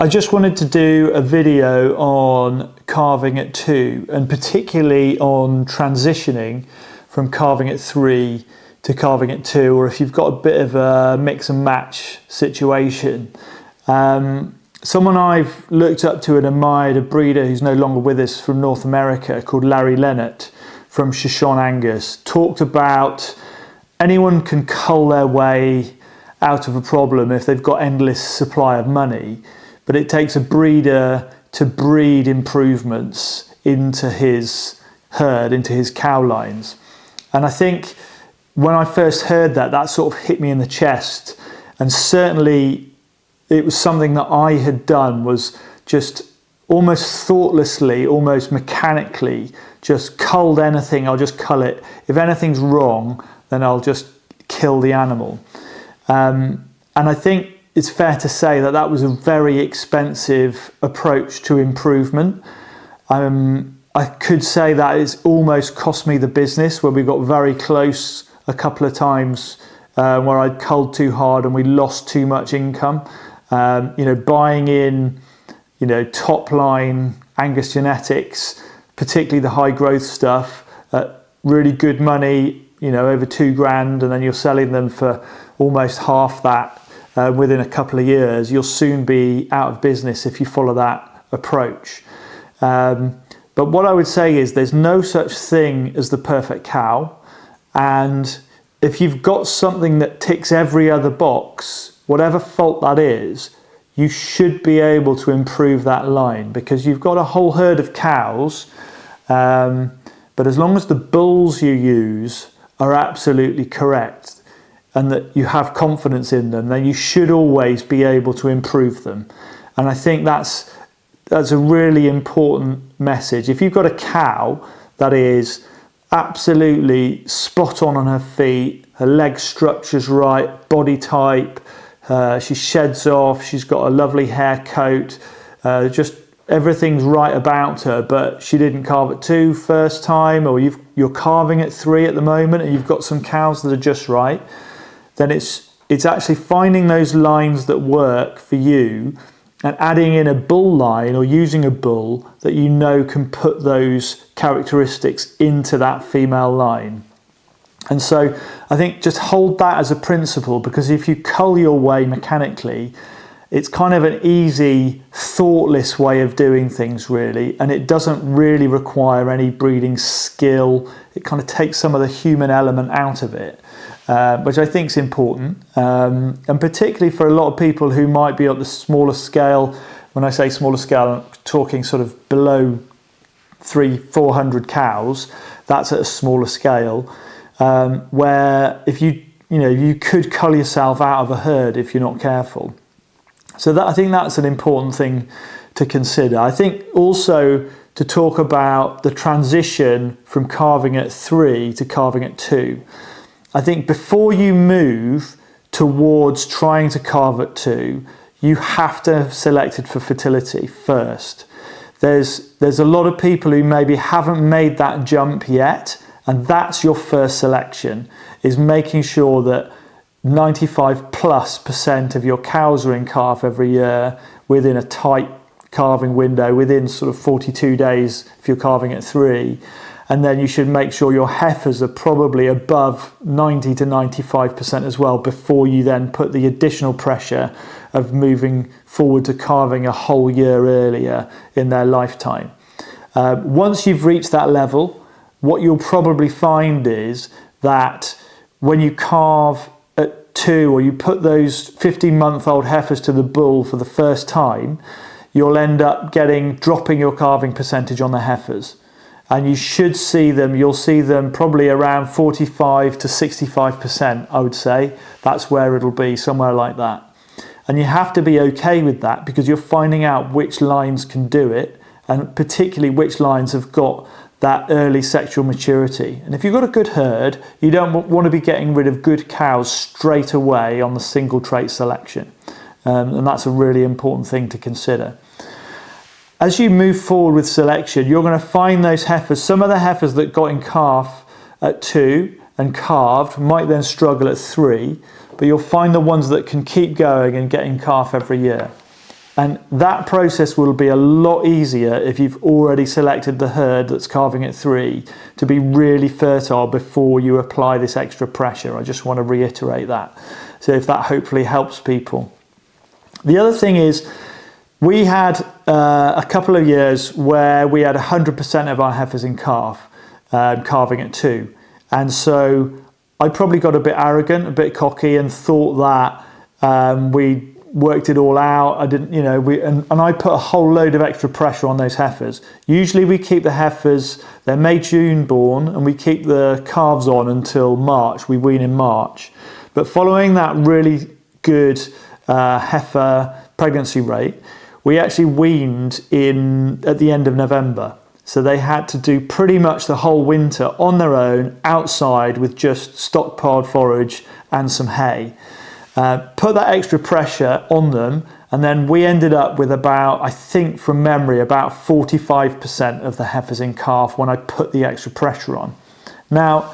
I just wanted to do a video on calving at 2 and particularly on transitioning from calving at 3 to calving at 2, or if you've got a bit of a mix and match situation. Someone I've looked up to and admired, a breeder who's no longer with us from North America called Larry Leonard from Shoshone Angus, talked about anyone can cull their way out of a problem if they've got endless supply of money, but it takes a breeder to breed improvements into his herd, into his cow lines. And I think when I first heard that, that sort of hit me in the chest. And certainly it was something that I had done, was just almost thoughtlessly, almost mechanically, just culled anything, I'll just cull it. If anything's wrong, then I'll just kill the animal. And I think it's fair to say that that was a very expensive approach to improvement. I could say that it's almost cost me the business, where we got very close a couple of times where I'd culled too hard and we lost too much income. Buying in, top line Angus genetics, particularly the high growth stuff, at really good money, over £2,000, and then you're selling them for almost half that within a couple of years. You'll soon be out of business if you follow that approach. But what I would say is there's no such thing as the perfect cow. And if you've got something that ticks every other box, whatever fault that is, you should be able to improve that line, because you've got a whole herd of cows. But as long as the bulls you use are absolutely correct and that you have confidence in them, then you should always be able to improve them. And I think that's a really important message. If you've got a cow that is absolutely spot on her feet, her leg structure's right, body type, she sheds off, she's got a lovely hair coat, just everything's right about her, but she didn't calve at 2 first time, or you're calving at 3 at the moment and you've got some cows that are just right, then it's actually finding those lines that work for you and adding in a bull line, or using a bull that can put those characteristics into that female line. And so I think just hold that as a principle, because if you cull your way mechanically, it's kind of an easy, thoughtless way of doing things, really, and it doesn't really require any breeding skill. It kind of takes some of the human element out of it, which I think is important, and particularly for a lot of people who might be at the smaller scale. When I say smaller scale, I'm talking sort of below 300-400 cows. That's at a smaller scale, where if you could cull yourself out of a herd if you're not careful. So I think that's an important thing to consider. I think also to talk about the transition from calving at 3 to calving at 2. I think before you move towards trying to calve at 2, you have to have selected for fertility first. There's a lot of people who maybe haven't made that jump yet, and that's your first selection, is making sure that 95+% of your cows are in calf every year within a tight calving window, within sort of 42 days if you're calving at 3. And then you should make sure your heifers are probably above 90 to 95% as well, before you then put the additional pressure of moving forward to calving a whole year earlier in their lifetime. Once you've reached that level, what you'll probably find is that when you calve at 2, or you put those 15-month-old heifers to the bull for the first time, you'll end up dropping your calving percentage on the heifers. And you'll see them probably around 45 to 65%, I would say. That's where it'll be, somewhere like that. And you have to be okay with that, because you're finding out which lines can do it, and particularly which lines have got that early sexual maturity. And if you've got a good herd, you don't want to be getting rid of good cows straight away on the single trait selection. And that's a really important thing to consider. As you move forward with selection, you're going to find those heifers. Some of the heifers that got in calf at 2 and calved might then struggle at 3, but you'll find the ones that can keep going and get in calf every year. And that process will be a lot easier if you've already selected the herd that's calving at 3 to be really fertile before you apply this extra pressure. I just want to reiterate that. So if that hopefully helps people. The other thing is, we had a couple of years where we had 100% of our heifers in calf, calving at 2. And so I probably got a bit arrogant, a bit cocky, and thought that we worked it all out. I didn't, you know, and I put a whole load of extra pressure on those heifers. Usually we keep the heifers, they're May, June born, and we keep the calves on until March. We wean in March. But following that really good heifer pregnancy rate, we actually weaned at the end of November. So they had to do pretty much the whole winter on their own, outside, with just stockpiled forage and some hay. Put that extra pressure on them, and then we ended up with about, I think from memory, about 45% of the heifers in calf when I put the extra pressure on. Now,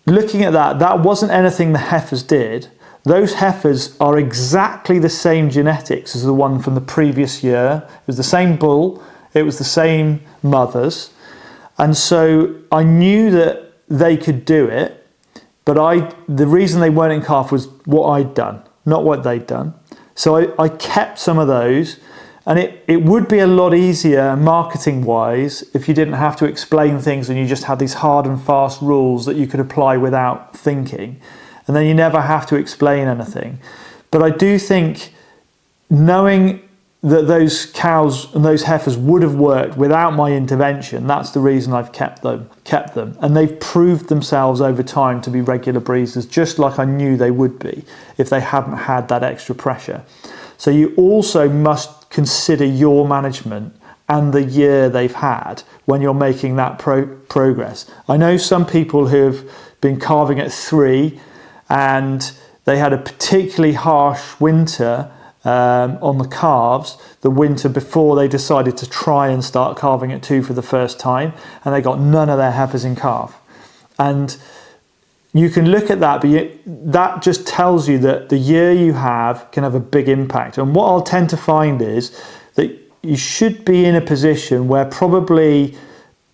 looking at that, that wasn't anything the heifers did. Those heifers are exactly the same genetics as the one from the previous year. It was the same bull, it was the same mothers. And so I knew that they could do it, but the reason they weren't in calf was what I'd done, not what they'd done. So I kept some of those, and it would be a lot easier marketing-wise if you didn't have to explain things and you just had these hard and fast rules that you could apply without thinking. And then you never have to explain anything. But I do think knowing that those cows and those heifers would have worked without my intervention, that's the reason I've kept them. And they've proved themselves over time to be regular breeders, just like I knew they would be if they hadn't had that extra pressure. So you also must consider your management and the year they've had when you're making that progress. I know some people who have been calving at 3 and they had a particularly harsh winter on the calves, the winter before they decided to try and start calving at 2 for the first time, and they got none of their heifers in calf. And you can look at that, but that just tells you that the year you have can have a big impact. And what I'll tend to find is that you should be in a position where probably,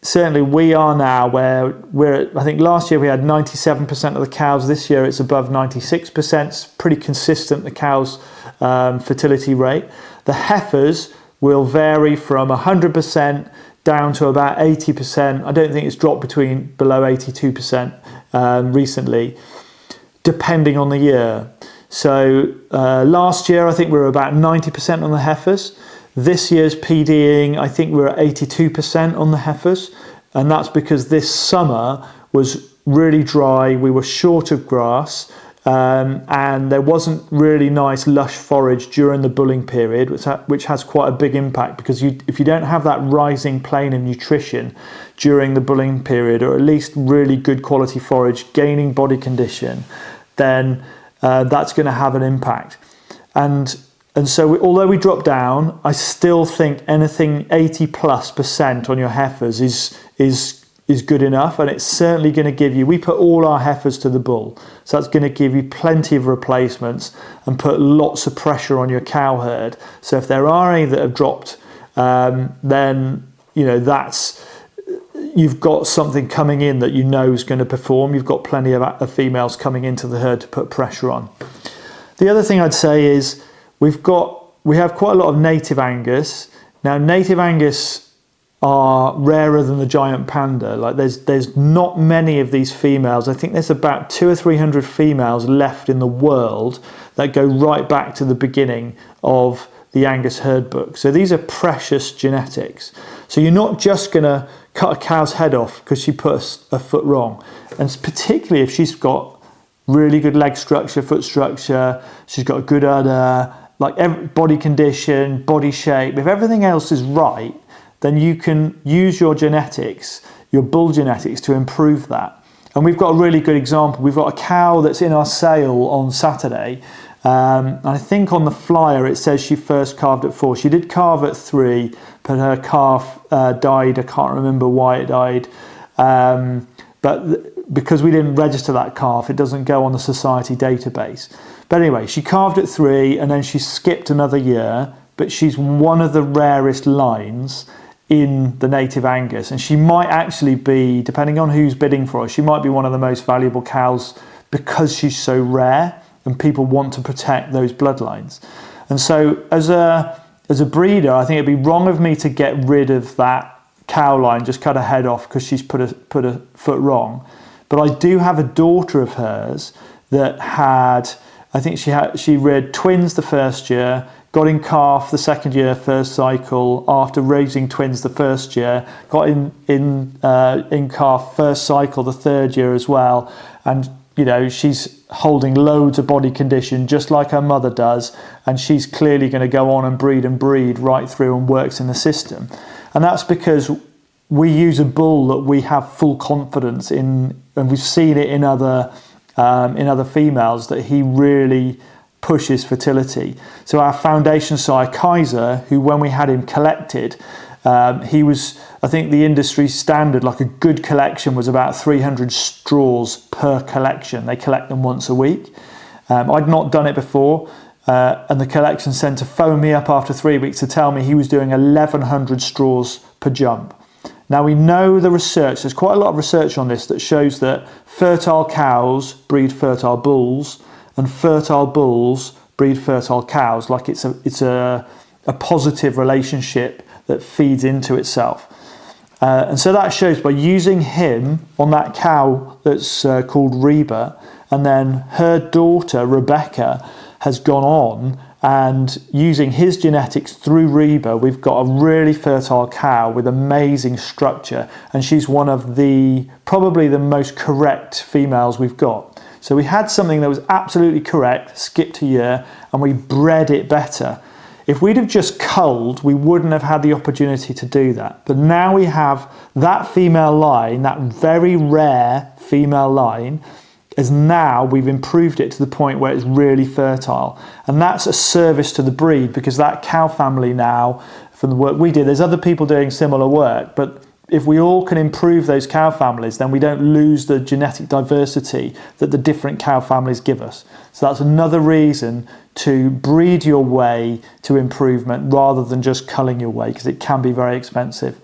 certainly we are now, where I think last year we had 97% of the cows. This year it's above 96%. It's pretty consistent, the cows' fertility rate. The heifers will vary from 100% down to about 80%. I don't think it's dropped below 82% recently, depending on the year. So last year I think we were about 90% on the heifers. This year's PDing, I think we're at 82% on the heifers, and that's because this summer was really dry. We were short of grass, and there wasn't really nice lush forage during the bulling period, which has quite a big impact, because if you don't have that rising plane of nutrition during the bulling period, or at least really good quality forage gaining body condition, then that's going to have an impact. And so although we drop down, I still think anything 80+% on your heifers is good enough, and it's certainly going to give you, we put all our heifers to the bull, so that's going to give you plenty of replacements and put lots of pressure on your cow herd. So if there are any that have dropped, then you know you've got something coming in that you know is going to perform. You've got plenty of females coming into the herd to put pressure on. The other thing I'd say is we have quite a lot of native Angus. Now, native Angus are rarer than the giant panda. Like there's not many of these females. I think there's about 200 or 300 females left in the world that go right back to the beginning of the Angus herd book. So these are precious genetics. So you're not just going to cut a cow's head off because she put a foot wrong. And particularly if she's got really good leg structure, foot structure, she's got a good udder, like body condition, body shape. If everything else is right, then you can use your genetics, your bull genetics, to improve that. And we've got a really good example. We've got a cow that's in our sale on Saturday. And I think on the flyer it says she first calved at 4. She did calve at 3, but her calf died. I can't remember why it died. But because we didn't register that calf, it doesn't go on the society database. But anyway, she calved at 3, and then she skipped another year but she's one of the rarest lines in the native Angus, and she might actually be, depending on who's bidding for her, she might be one of the most valuable cows because she's so rare and people want to protect those bloodlines. And so as a breeder, I think it'd be wrong of me to get rid of that cow line, just cut her head off because she's put a foot wrong. But I do have a daughter of hers that had, I think she reared twins the first year, got in calf the second year, first cycle, after raising twins the first year, got in calf first cycle the third year as well. And you know, she's holding loads of body condition just like her mother does, and she's clearly going to go on and breed right through and works in the system. And that's because we use a bull that we have full confidence in, and we've seen it in other females, that he really pushes fertility. So our foundation sire Kaiser, who when we had him collected, he was, I think the industry standard, like a good collection, was about 300 straws per collection. They collect them once a week. I'd not done it before, and the collection centre phoned me up after 3 weeks to tell me he was doing 1,100 straws per jump. Now we know the research, there's quite a lot of research on this that shows that fertile cows breed fertile bulls, and fertile bulls breed fertile cows. Like it's a positive relationship that feeds into itself. And so that shows by using him on that cow that's called Reba, and then her daughter Rebecca has gone on, and using his genetics through Reba, we've got a really fertile cow with amazing structure, and she's one of probably the most correct females we've got. So we had something that was absolutely correct, skipped a year, and we bred it better. If we'd have just culled, we wouldn't have had the opportunity to do that. But now we have that female line, that very rare female line, as now we've improved it to the point where it's really fertile. And that's a service to the breed, because that cow family now, from the work we did, there's other people doing similar work, but if we all can improve those cow families, then we don't lose the genetic diversity that the different cow families give us. So that's another reason to breed your way to improvement rather than just culling your way, because it can be very expensive.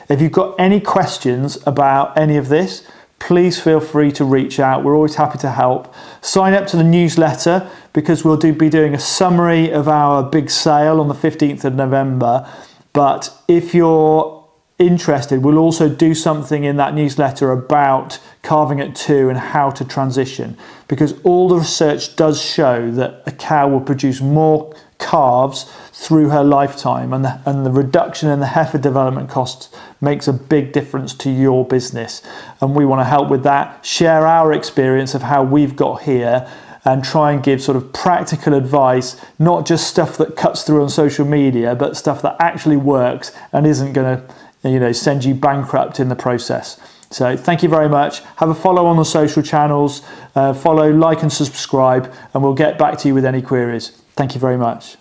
If you've got any questions about any of this, please feel free to reach out. We're always happy to help. Sign up to the newsletter, because we'll be doing a summary of our big sale on the 15th of November. But if you're interested, we'll also do something in that newsletter about calving at 2 and how to transition, because all the research does show that a cow will produce more calves through her lifetime, and the reduction in the heifer development costs makes a big difference to your business. And we want to help with that, share our experience of how we've got here, and try and give sort of practical advice, not just stuff that cuts through on social media, but stuff that actually works and isn't going to send you bankrupt in the process. So thank you very much. Have a follow on the social channels, follow, like and subscribe, and we'll get back to you with any queries. Thank you very much.